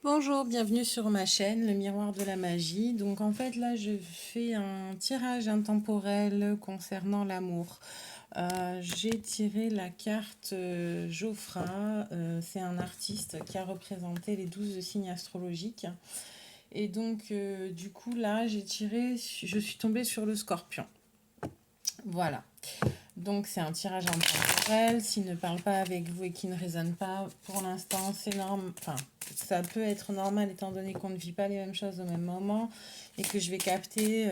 Bonjour, bienvenue sur ma chaîne, le miroir de la magie. Donc en fait là je fais un tirage intemporel concernant l'amour. J'ai tiré la carte Jofra, c'est un artiste qui a représenté les 12 signes astrologiques. Et donc du coup là je suis tombée sur le scorpion. Voilà. Donc c'est un tirage intemporel. S'il ne parle pas avec vous et qu'il ne résonne pas, pour l'instant, c'est normal. Enfin, ça peut être normal étant donné qu'on ne vit pas les mêmes choses au même moment et que je vais capter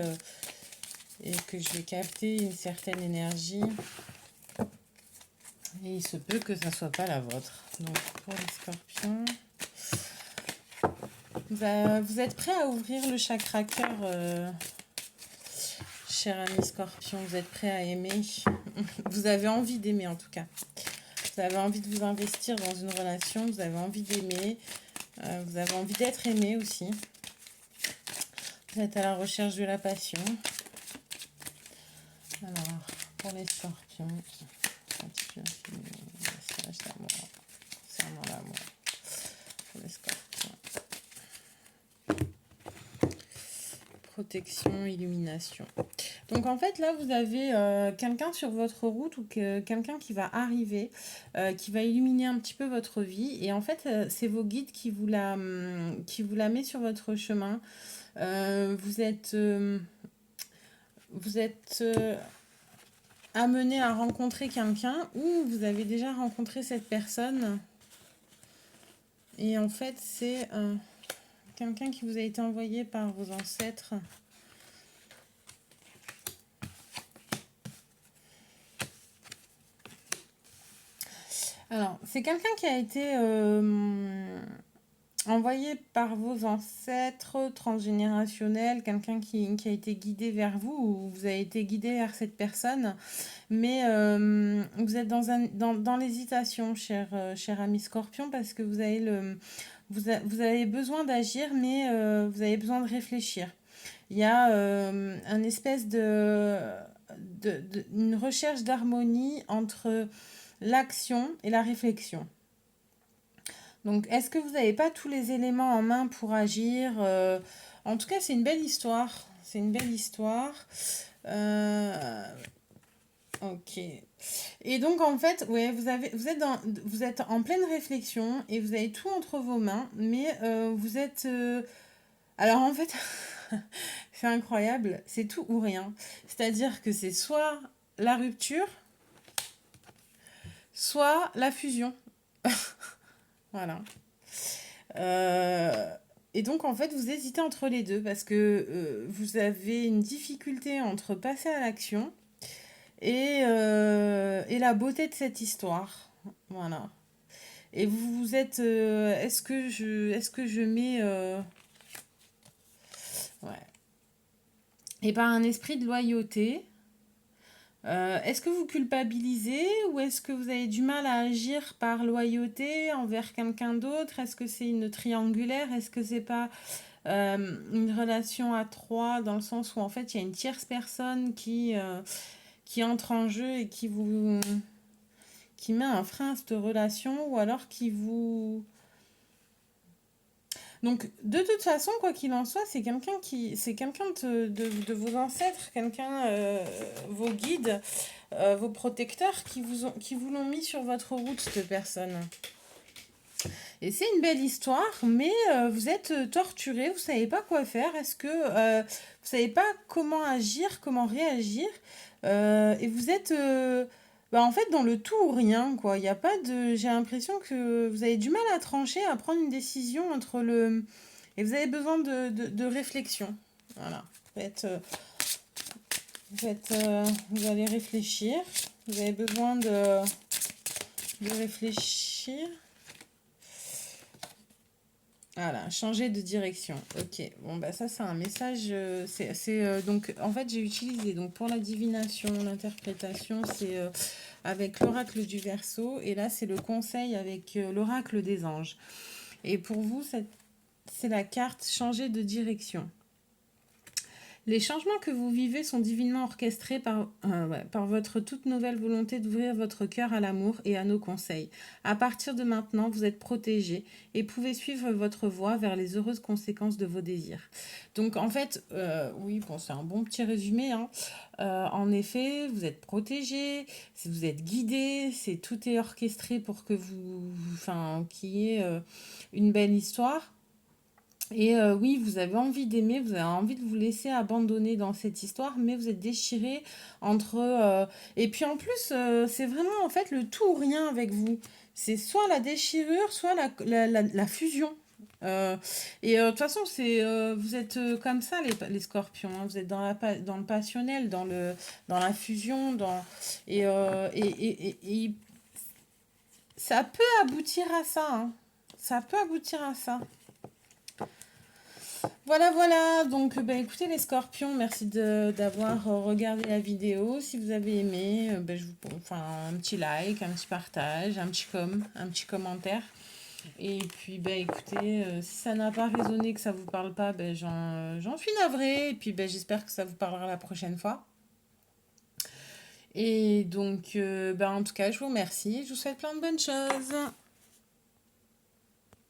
une certaine énergie. Et il se peut que ça soit pas la vôtre. Donc pour les scorpions, vous êtes prêt à ouvrir le chakra cœur, cher ami scorpion. Vous êtes prêt à aimer. Vous avez envie d'aimer en tout cas. Vous avez envie de vous investir dans une relation, vous avez envie d'aimer, vous avez envie d'être aimé aussi. Vous êtes à la recherche de la passion. Alors, pour les scorpions, un petit peu message d'amour concernant l'amour. Pour les scorpions. Protection, illumination. Donc en fait là vous avez quelqu'un sur votre route ou quelqu'un qui va arriver, qui va illuminer un petit peu votre vie et en fait c'est vos guides qui vous la met sur votre chemin. Vous êtes amené à rencontrer quelqu'un ou vous avez déjà rencontré cette personne et en fait c'est quelqu'un qui vous a été envoyé par vos ancêtres. Alors, c'est quelqu'un qui a été envoyé par vos ancêtres transgénérationnels, quelqu'un qui a été guidé vers vous, ou vous avez été guidé vers cette personne, mais vous êtes dans l'hésitation, cher ami Scorpion, parce que vous avez besoin d'agir, mais vous avez besoin de réfléchir. Il y a un espèce une recherche d'harmonie entre l'action et la réflexion. Donc, est-ce que vous n'avez pas tous les éléments en main pour agir En tout cas, c'est une belle histoire. C'est une belle histoire. Ok. Et donc, en fait, ouais, vous êtes en pleine réflexion et vous avez tout entre vos mains, mais vous êtes... Alors, en fait, c'est incroyable, c'est tout ou rien. C'est-à-dire que c'est soit la rupture, soit la fusion. Voilà. Euh, et donc, en fait, vous hésitez entre les deux parce que vous avez une difficulté entre passer à l'action et la beauté de cette histoire. Voilà. Et vous êtes... est-ce que je mets... ouais. Et par un esprit de loyauté, est-ce que vous culpabilisez ou est-ce que vous avez du mal à agir par loyauté envers quelqu'un d'autre? Est-ce que c'est une triangulaire? Est-ce que c'est pas une relation à trois dans le sens où en fait il y a une tierce personne qui entre en jeu et qui met un frein à cette relation ou alors qui vous... Donc de toute façon, quoi qu'il en soit, c'est quelqu'un de vos ancêtres, quelqu'un, vos guides, vos protecteurs qui vous l'ont mis sur votre route, cette personne. Et c'est une belle histoire, mais vous êtes torturé, vous savez pas quoi faire. Est-ce que vous savez pas comment agir, comment réagir, et vous êtes en fait dans le tout ou rien quoi. Il y a pas de, j'ai l'impression que vous avez du mal à trancher, à prendre une décision entre le, et vous avez besoin de réflexion. Voilà. Vous allez réfléchir. Vous avez besoin de réfléchir. Voilà, changer de direction. Ok, bon bah ça c'est un message. Donc en fait j'ai utilisé donc pour la divination, l'interprétation, c'est avec l'oracle du Verseau et là c'est le conseil avec l'oracle des anges. Et pour vous c'est la carte changer de direction. Les changements que vous vivez sont divinement orchestrés par votre toute nouvelle volonté d'ouvrir votre cœur à l'amour et à nos conseils. À partir de maintenant, vous êtes protégé et pouvez suivre votre voie vers les heureuses conséquences de vos désirs. Donc en fait, oui, bon, c'est un bon petit résumé, hein. En effet, vous êtes protégé, vous êtes guidé, tout est orchestré pour que enfin, qu'il y ait une belle histoire. Et oui, vous avez envie d'aimer, vous avez envie de vous laisser abandonner dans cette histoire, mais vous êtes déchiré entre... Et puis en plus, c'est vraiment en fait le tout ou rien avec vous. C'est soit la déchirure, soit la fusion. Euh, de toute façon, vous êtes comme ça, les scorpions, hein. Vous êtes dans le passionnel, dans la fusion, et ça peut aboutir à ça, hein. Ça peut aboutir à ça. Voilà, voilà. Donc, bah, écoutez les scorpions, merci d'avoir regardé la vidéo. Si vous avez aimé, bah, enfin, un petit like, un petit partage, un petit commentaire. Et puis, bah, écoutez, si ça n'a pas résonné, que ça vous parle pas, bah, j'en suis navrée. Et puis, bah, j'espère que ça vous parlera la prochaine fois. Et donc, bah, en tout cas, je vous remercie. Je vous souhaite plein de bonnes choses.